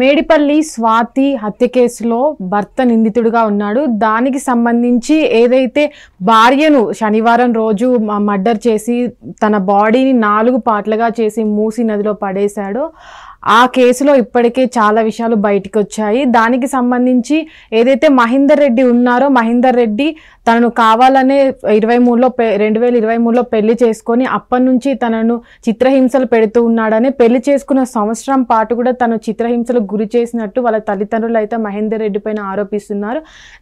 మేడిపల్లి స్వాతి హత్య కేసులో భర్త నిందితుడిగా ఉన్నాడు. దానికి సంబంధించి ఏదైతే భార్యను శనివారం రోజు మర్డర్ చేసి తన బాడీని 4 పార్ట్లుగా చేసి మూసి నదిలో పడేశాడో ఆ కేసులో ఇప్పటికే చాలా విషయాలు బయటికి వచ్చాయి. దానికి సంబంధించి ఏదైతే మహేందర్ రెడ్డి ఉన్నారో మహేందర్ రెడ్డి తనను కావాలనే 2023లో పెళ్లి చేసుకొని అప్పటి నుంచి తనను చిత్రహింసలు పెడుతూ ఉన్నాడని, పెళ్లి చేసుకున్న సంవత్సరం పాటు కూడా తను చిత్రహింసలకు గురి చేసినట్టు వాళ్ళ తల్లిదండ్రులు అయితే మహేందర్ రెడ్డి పైన ఆరోపిస్తున్నారు.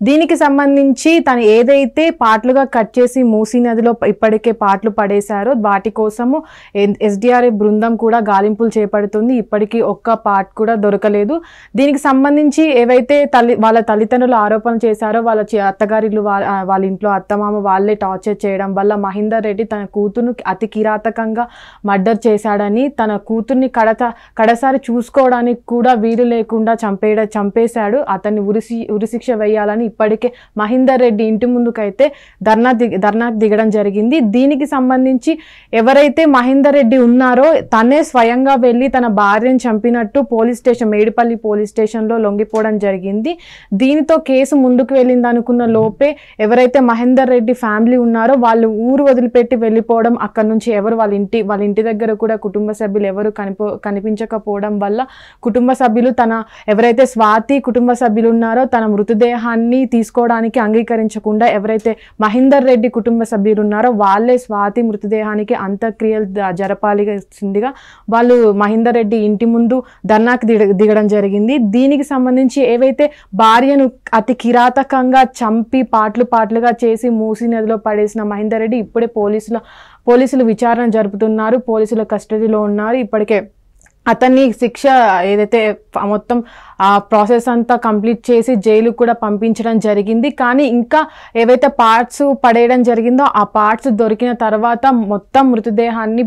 దీనికి సంబంధించి తను ఏదైతే పాటలుగా కట్ చేసి మూసీ నదిలో ఇప్పటికే పాటలు పడేశారో వాటి కోసము SDRF బృందం కూడా గాలింపులు చేపడుతుంది. ఇప్పటికీ ఒక్క పార్ట్ కూడా దొరకలేదు. దీనికి సంబంధించి ఏవైతే వాళ్ళ తల్లిదండ్రులు ఆరోపణలు చేశారో వాళ్ళ అత్తగారిలు వాళ్ళ ఇంట్లో అత్తమామ వాళ్ళే టార్చర్ చేయడం వల్ల మహేందర్ రెడ్డి తన కూతురును అతి కిరాతకంగా మర్డర్ చేశాడని, తన కూతుర్ని కడసారి చూసుకోవడానికి కూడా వీలు లేకుండా చంపేశాడు, అతన్ని ఉరిశిక్ష వేయాలని ఇప్పటికే మహేందర్ రెడ్డి ఇంటి ముందుకైతే ధర్నాకు దిగడం జరిగింది. దీనికి సంబంధించి ఎవరైతే మహేందర్ రెడ్డి ఉన్నారో తనే స్వయంగా వెళ్ళి తన భార్యను చంపినట్టు మేడిపల్లి పోలీస్ స్టేషన్లో లొంగిపోవడం జరిగింది. దీనితో కేసు ముందుకు వెళ్ళింది అనుకున్న లోపే ఎవరైతే మహేందర్ రెడ్డి ఫ్యామిలీ ఉన్నారో వాళ్ళు ఊరు వదిలిపెట్టి వెళ్ళిపోవడం, అక్కడ నుంచి ఎవరు వాళ్ళ ఇంటి దగ్గర కూడా కుటుంబ సభ్యులు ఎవరు కనిపించకపోవడం వల్ల కుటుంబ సభ్యులు ఎవరైతే స్వాతి కుటుంబ సభ్యులు ఉన్నారో తన మృతదేహాన్ని తీసుకోవడానికి అంగీకరించకుండా ఎవరైతే మహేందర్ రెడ్డి కుటుంబ సభ్యులు ఉన్నారో వాళ్ళే స్వాతి మృతదేహానికి అంత్యక్రియలు జరపాల్సిందిగా వాళ్ళు మహేందర్ రెడ్డి ఇంటి ముందు ధర్నాకు దిగడం జరిగింది. దీనికి సంబంధించి ఏవైతే భార్యను అతి కిరాతకంగా చంపి పాటలుగా చేసి మూసీ నదిలో పడేసిన మహేందర్ రెడ్డి ఇప్పుడే పోలీసులు విచారణ జరుపుతున్నారు. పోలీసుల కస్టడీలో ఉన్నారు. ఇప్పటికే అతన్ని శిక్ష ఏదైతే మొత్తం ఆ ప్రాసెస్ అంతా కంప్లీట్ చేసి జైలుకు కూడా పంపించడం జరిగింది. కానీ ఇంకా ఏవైతే పార్ట్స్ పడేయడం జరిగిందో ఆ పార్ట్స్ దొరికిన తర్వాత మొత్తం మృతదేహాన్ని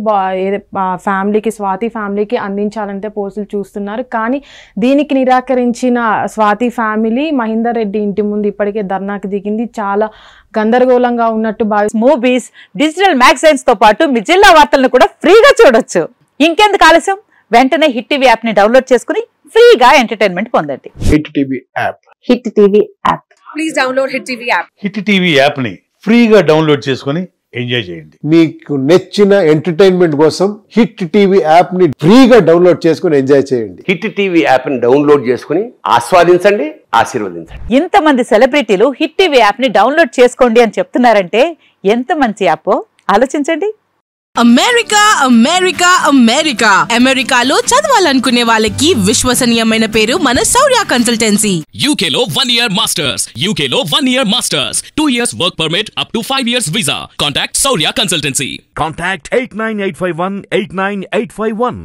స్వాతి ఫ్యామిలీకి అందించాలంటే పోలీసులు చూస్తున్నారు. కానీ దీనికి నిరాకరించిన స్వాతి ఫ్యామిలీ మహేందర్ రెడ్డి ఇంటి ముందు ఇప్పటికే ధర్నాకి దిగింది. చాలా గందరగోళంగా ఉన్నట్టు మూవీస్, డిజిటల్ మ్యాగజైన్స్ తో పాటు మీ జిల్లా వార్తలను కూడా ఫ్రీగా చూడొచ్చు. ఇంకెందుకు ఆలస్యం, వెంటనే హిట్ టీవీ యాప్ ని డౌన్లోడ్ చేసుకుని ఫ్రీగా ఎంటర్టైన్మెంట్ పొందండి. Hit TV app. Hit TV app. Please download hit TV app. Hit TV app ని ఫ్రీగా డౌన్లోడ్ చేసుకుని ఎంజాయ్ చేయండి. మీకు నచ్చిన ఎంటర్టైన్మెంట్ కోసం హిట్ టీవీ యాప్ ని ఫ్రీగా డౌన్లోడ్ చేసుకుని ఎంజాయ్ చేయండి. హిట్ టీవీ యాప్ ని డౌన్లోడ్ చేసుకుని ఆస్వాదించండి, ఆశీర్వదించండి. ఇంతమంది సెలబ్రిటీలు హిట్ టీవీ యాప్ ని డౌన్లోడ్ చేసుకోండి అని చెప్తున్నారంటే ఎంత మంచి యాప్ ఆలోచించండి. అమెరికాలో చదవాలనుకునే వాళ్ళకి విశ్వసనీయమైన పేరు మన శౌర్య కన్సల్టెన్సీ. UK లో 1 year masters, 2 years work permit up to 5 years visa. Contact Saurya Consultancy. Contact 89851 89851.